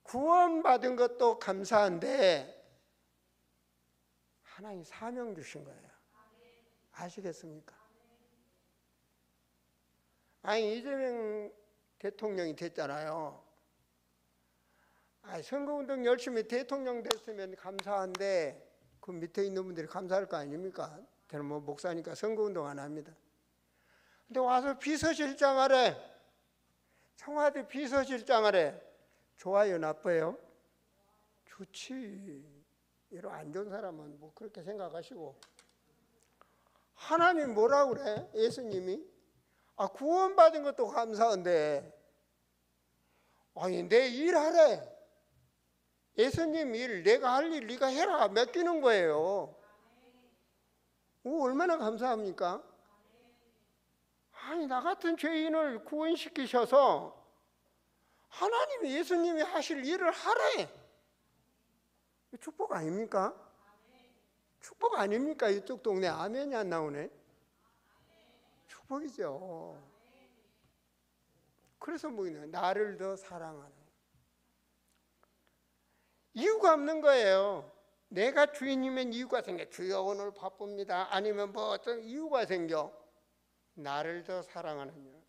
구원받은 것도 감사한데 하나님 사명 주신 거예요. 아시겠습니까? 아니 이재명 대통령이 됐잖아요. 선거운동 열심히 대통령 됐으면 감사한데 그 밑에 있는 분들이 감사할 거 아닙니까? 저는 목사니까 선거운동 안 합니다. 근데 와서 비서실장 하래. 청와대 비서실장 하래. 좋아요, 나빠요? 좋지. 이런 안 좋은 사람은 뭐 그렇게 생각하시고. 하나님 뭐라고 그래? 예수님이? 구원받은 것도 감사한데 아니 내 일 하래. 예수님 일, 내가 할 일 네가 해라 맡기는 거예요. 얼마나 감사합니까? 아니 나 같은 죄인을 구원시키셔서 하나님이 예수님이 하실 일을 하래. 축복 아닙니까? 축복 아닙니까? 이쪽 동네 아멘이 안 나오네. 축복이죠. 그래서 뭐냐, 나를 더 사랑하는 이유가 없는 거예요. 내가 주인이면 이유가 생겨. 주여 오늘 바쁩니다. 아니면 뭐 어떤 이유가 생겨. 나를 더 사랑하는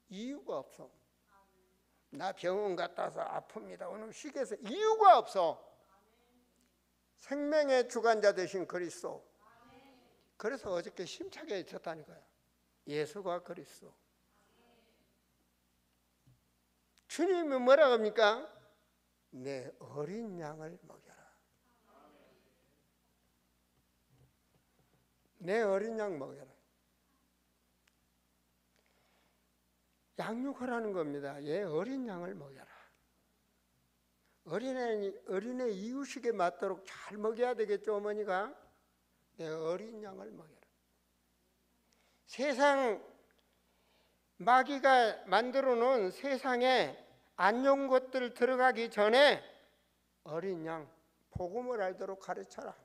이유가 없어. 나 병원 갔다 와서 아픕니다. 오늘 쉬겠어. 이유가 없어. 생명의 주관자 되신 그리스도. 그래서 어저께 힘차게 쳤다니까요. 예수가 그리스도. 주님이 뭐라고 합니까? 내 어린 양을 먹여라. 내 어린 양 먹여라. 양육하라는 겁니다. 얘 어린 양을 먹여라. 어린애 이유식에 맞도록 잘 먹여야 되겠죠, 어머니가? 내 어린 양을 먹여라. 세상 마귀가 만들어 놓은 세상에 안 좋은 것들 들어가기 전에 어린 양, 복음을 알도록 가르쳐라.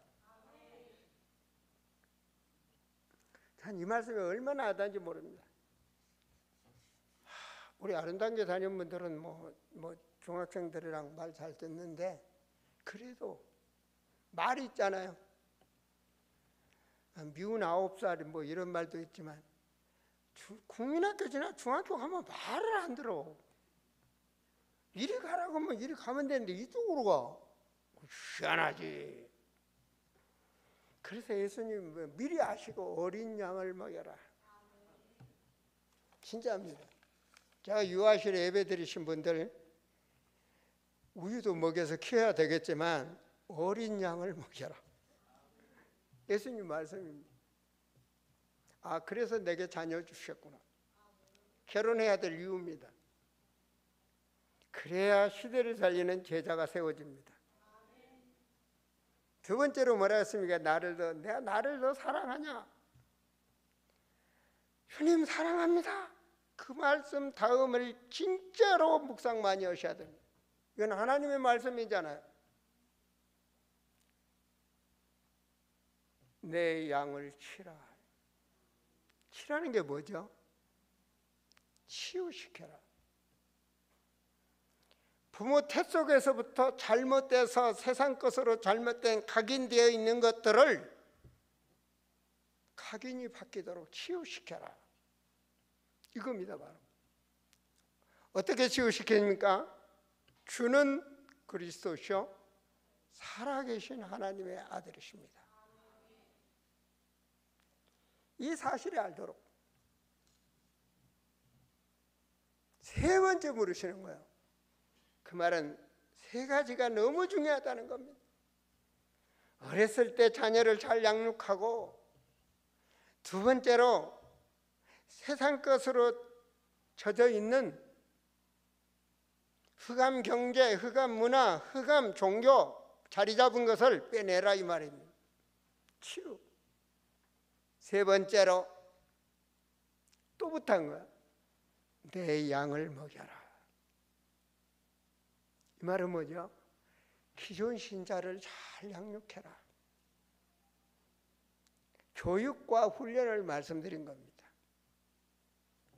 전 이 말씀이 얼마나 와닿는지 모릅니다. 우리 아름다운 교 다니는 분들은 뭐 중학생들이랑 말 잘 듣는데 그래도 말이 있잖아요. 미운 9살 뭐 이런 말도 있지만 국민학교 지나 중학교 가면 말을 안 들어. 이리 가라고 하면 이리 가면 되는데 이쪽으로 가. 희한하지. 그래서 예수님 미리 아시고 어린 양을 먹여라. 진짜입니다. 제가 유아실에 예배 드리신 분들 우유도 먹여서 키워야 되겠지만 어린 양을 먹여라. 예수님 말씀입니다. 아, 그래서 내게 자녀 주셨구나. 결혼해야 될 이유입니다. 그래야 시대를 살리는 제자가 세워집니다. 두 번째로 뭐라 했습니까? 내가 나를 더 사랑하냐? 주님 사랑합니다. 그 말씀 다음을 진짜로 묵상 많이 하셔야 됩니다. 이건 하나님의 말씀이잖아요. 내 양을 치라. 치라는 게 뭐죠? 치유시켜라. 부모 태 속에서부터 잘못돼서 세상 것으로 잘못된 각인되어 있는 것들을 각인이 바뀌도록 치유시켜라. 이겁니다. 바로 어떻게 치유시킵니까? 주는 그리스도시요 살아계신 하나님의 아들이십니다. 이 사실을 알도록 세 번째 물으시는 거예요. 그 말은 세 가지가 너무 중요하다는 겁니다. 어렸을 때 자녀를 잘 양육하고, 두 번째로 세상 것으로 젖어 있는 흑암 경제, 흑암 문화, 흑암 종교 자리 잡은 것을 빼내라 이 말입니다. 치유. 세 번째로 또 부탁한 거야. 내 양을 먹여라. 이 말은 뭐죠? 기존 신자를 잘 양육해라. 교육과 훈련을 말씀드린 겁니다.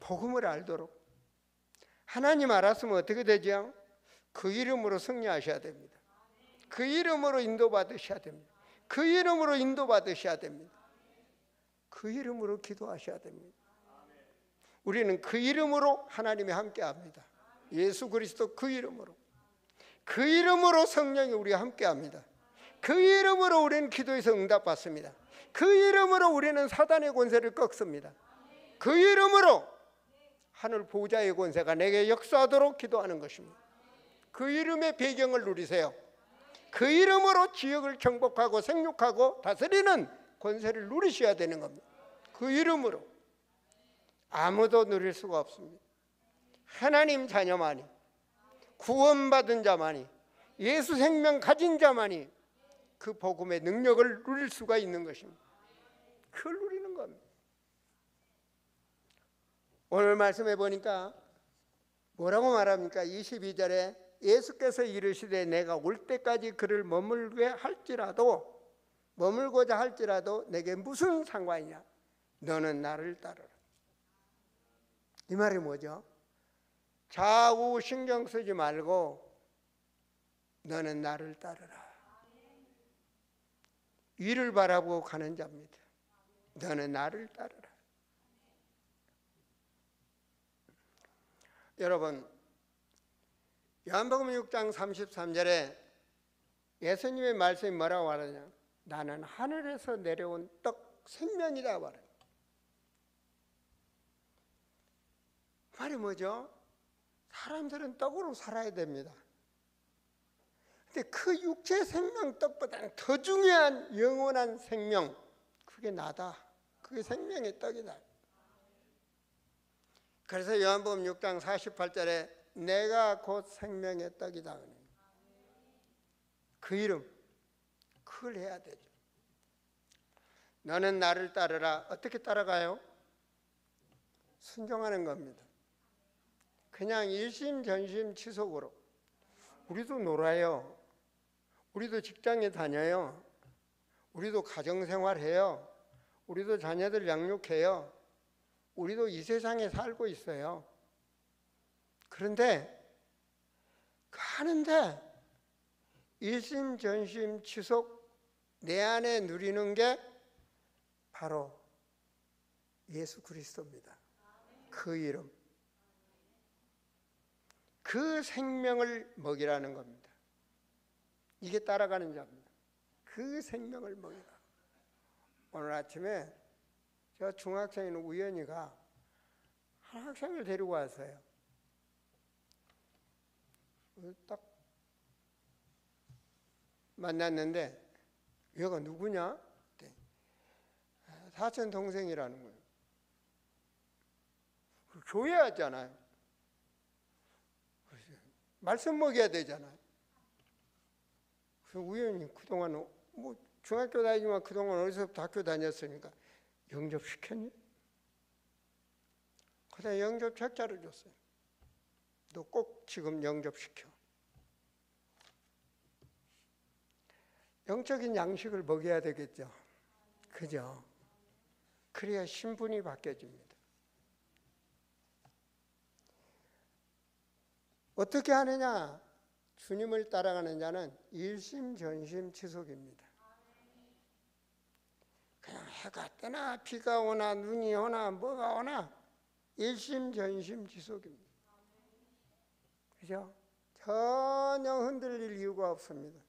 복음을 알도록. 하나님 알았으면 어떻게 되죠? 그 이름으로 승리하셔야 됩니다. 그 이름으로 인도받으셔야 됩니다. 그 이름으로 인도받으셔야 됩니다. 그 이름으로 기도하셔야 됩니다. 우리는 그 이름으로 하나님이 함께합니다. 예수 그리스도 그 이름으로. 그 이름으로 성령이 우리와 함께합니다. 그 이름으로 우리는 기도에서 응답받습니다. 그 이름으로 우리는 사단의 권세를 꺾습니다. 그 이름으로 하늘 보호자의 권세가 내게 역사하도록 기도하는 것입니다. 그 이름의 배경을 누리세요. 그 이름으로 지역을 정복하고 생육하고 다스리는 권세를 누리셔야 되는 겁니다. 그 이름으로. 아무도 누릴 수가 없습니다. 하나님 자녀만이, 구원받은 자만이, 예수 생명 가진 자만이 그 복음의 능력을 누릴 수가 있는 것입니다. 그걸 누리는 겁니다. 오늘 말씀해 보니까 뭐라고 말합니까? 22절에 예수께서 이르시되 내가 올 때까지 그를 머물고자 할지라도 내게 무슨 상관이냐? 너는 나를 따르라. 이 말이 뭐죠? 좌우 신경 쓰지 말고 너는 나를 따르라. 위를 바라보고 가는 자입니다. 너는 나를 따르라. 여러분, 요한복음 6장 33절에 예수님의 말씀이 뭐라고 말하냐? 나는 하늘에서 내려온 떡 생명이다 말해요. 말이 뭐죠? 사람들은 떡으로 살아야 됩니다. 근데 그 육체 생명 떡보다는 더 중요한 영원한 생명, 그게 나다. 그게 생명의 떡이다. 그래서 요한복음 6장 48절에 내가 곧 생명의 떡이다. 그 이름, 그걸 해야 되죠. 너는 나를 따르라. 어떻게 따라가요? 순종하는 겁니다. 그냥 일심전심치속으로. 우리도 놀아요. 우리도 직장에 다녀요. 우리도 가정생활해요. 우리도 자녀들 양육해요. 우리도 이 세상에 살고 있어요. 그런데 하는데 일심전심치속 내 안에 누리는 게 바로 예수 그리스도입니다. 그 이름, 그 생명을 먹이라는 겁니다. 이게 따라가는 자입니다. 그 생명을 먹이라. 오늘 아침에 저 중학생인 우연이가 한 학생을 데리고 왔어요. 딱 만났는데 얘가 누구냐? 사촌 동생이라는 거예요. 교회 왔잖아요. 말씀 먹여야 되잖아요. 그래서 우연히 그동안 뭐 중학교 다니지만 그동안 어디서부터 학교 다녔으니까 영접시켰니? 그다음에 영접 책자를 줬어요. 너 꼭 지금 영접시켜. 영적인 양식을 먹여야 되겠죠. 그죠? 그래야 신분이 바뀌어집니다. 어떻게 하느냐? 주님을 따라가는 자는 일심전심치속입니다. 그냥 해가 뜨나 비가 오나 눈이 오나 뭐가 오나 일심전심치속입니다. 그죠? 전혀 흔들릴 이유가 없습니다.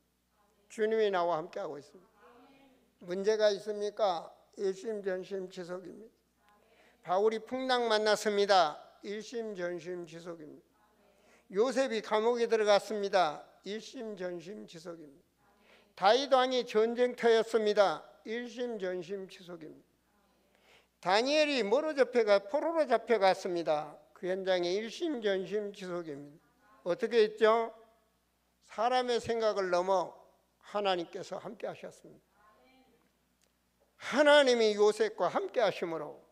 주님이 나와 함께하고 있습니다. 문제가 있습니까? 일심전심치속입니다. 바울이 풍랑 만났습니다. 일심전심치속입니다. 요셉이 감옥에 들어갔습니다. 일심전심치속입니다. 다윗 왕이 전쟁터였습니다. 일심전심치속입니다. 다니엘이 포로로 잡혀갔습니다. 그 현장에 일심전심치속입니다. 어떻게 했죠? 사람의 생각을 넘어 하나님께서 함께 하셨습니다. 하나님이 요셉과 함께 하심으로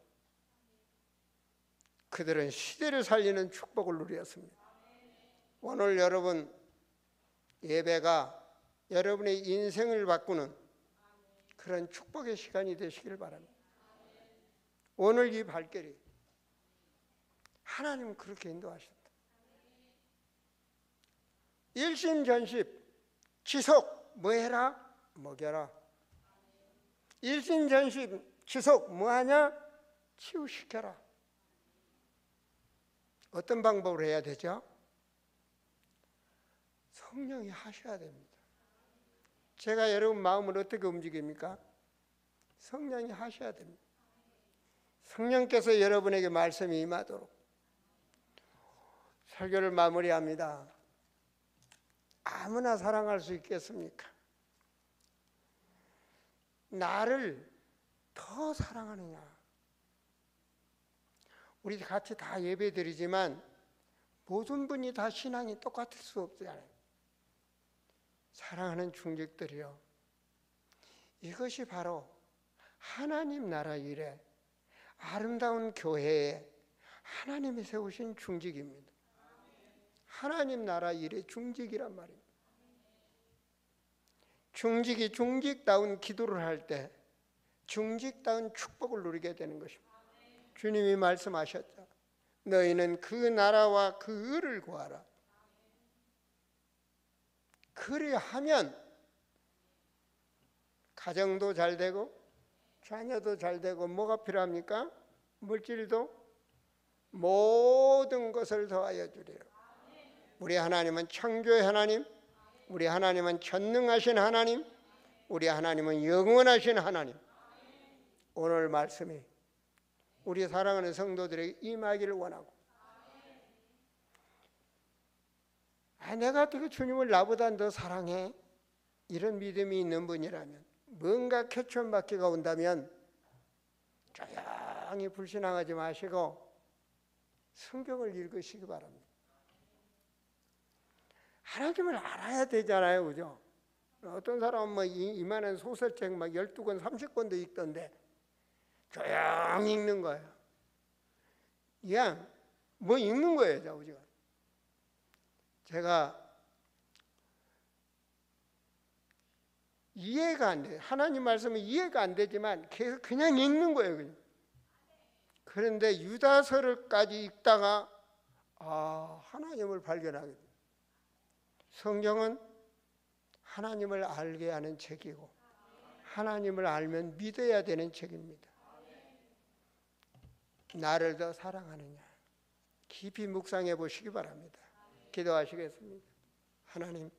그들은 시대를 살리는 축복을 누렸습니다. 오늘 여러분 예배가 여러분의 인생을 바꾸는 그런 축복의 시간이 되시길 바랍니다. 오늘 이 발길이 하나님은 그렇게 인도하셨다. 일심전심 지속 뭐해라? 먹여라. 일심전심 지속 뭐하냐? 치유시켜라. 어떤 방법으로 해야 되죠? 성령이 하셔야 됩니다. 제가 여러분 마음을 어떻게 움직입니까? 성령이 하셔야 됩니다. 성령께서 여러분에게 말씀이 임하도록. 설교를 마무리합니다. 아무나 사랑할 수 있겠습니까? 나를 더 사랑하느냐? 우리 같이 다 예배드리지만 모든 분이 다 신앙이 똑같을 수 없잖아요. 사랑하는 중직들이요, 이것이 바로 하나님 나라 일에 아름다운 교회에 하나님이 세우신 중직입니다. 하나님 나라 일의 중직이란 말입니다. 중직이 중직다운 기도를 할 때 중직다운 축복을 누리게 되는 것입니다. 주님이 말씀하셨죠. 너희는 그 나라와 그 의를 구하라. 그리하면 가정도 잘 되고 자녀도 잘 되고 뭐가 필요합니까? 물질도 모든 것을 더하여 주리라. 우리 하나님은 창조의 하나님, 우리 하나님은 전능하신 하나님, 우리 하나님은 영원하신 하나님. 오늘 말씀이 우리 사랑하는 성도들에게 임하기를 원하고, 내가 어떻게 주님을 나보다 더 사랑해? 이런 믿음이 있는 분이라면, 뭔가 쾌천받기가 온다면 조용히 불신앙하지 마시고 성경을 읽으시기 바랍니다. 하나님을 알아야 되잖아요, 그죠? 어떤 사람은 뭐 이만한 소설책 막 12권, 30권도 읽던데 조용히 읽는 거예요. 그냥 뭐 읽는 거예요, 자우지가. 제가 이해가 안 돼요. 하나님 말씀은 이해가 안 되지만 계속 그냥 읽는 거예요, 그냥. 그런데 유다서를까지 읽다가 하나님을 발견하게 돼요. 성경은 하나님을 알게 하는 책이고 하나님을 알면 믿어야 되는 책입니다. 나를 더 사랑하느냐, 깊이 묵상해 보시기 바랍니다. 기도하시겠습니다. 하나님,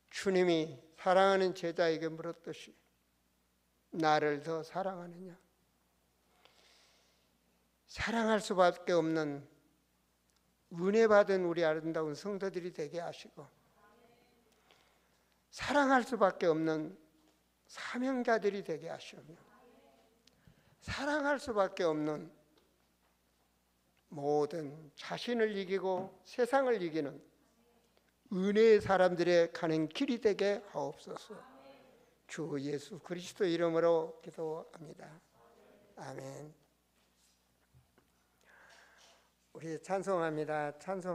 주님이 사랑하는 제자에게 물었듯이 나를 더 사랑하느냐, 사랑할 수밖에 없는 은혜 받은 우리 아름다운 성도들이 되게 하시고, 사랑할 수밖에 없는 사명자들이 되게 하시며, 사랑할 수밖에 없는 모든 자신을 이기고 세상을 이기는 은혜의 사람들의 가는 길이 되게 하옵소서. 주 예수 그리스도 이름으로 기도합니다. 아멘. 우리 찬송합니다. 찬송.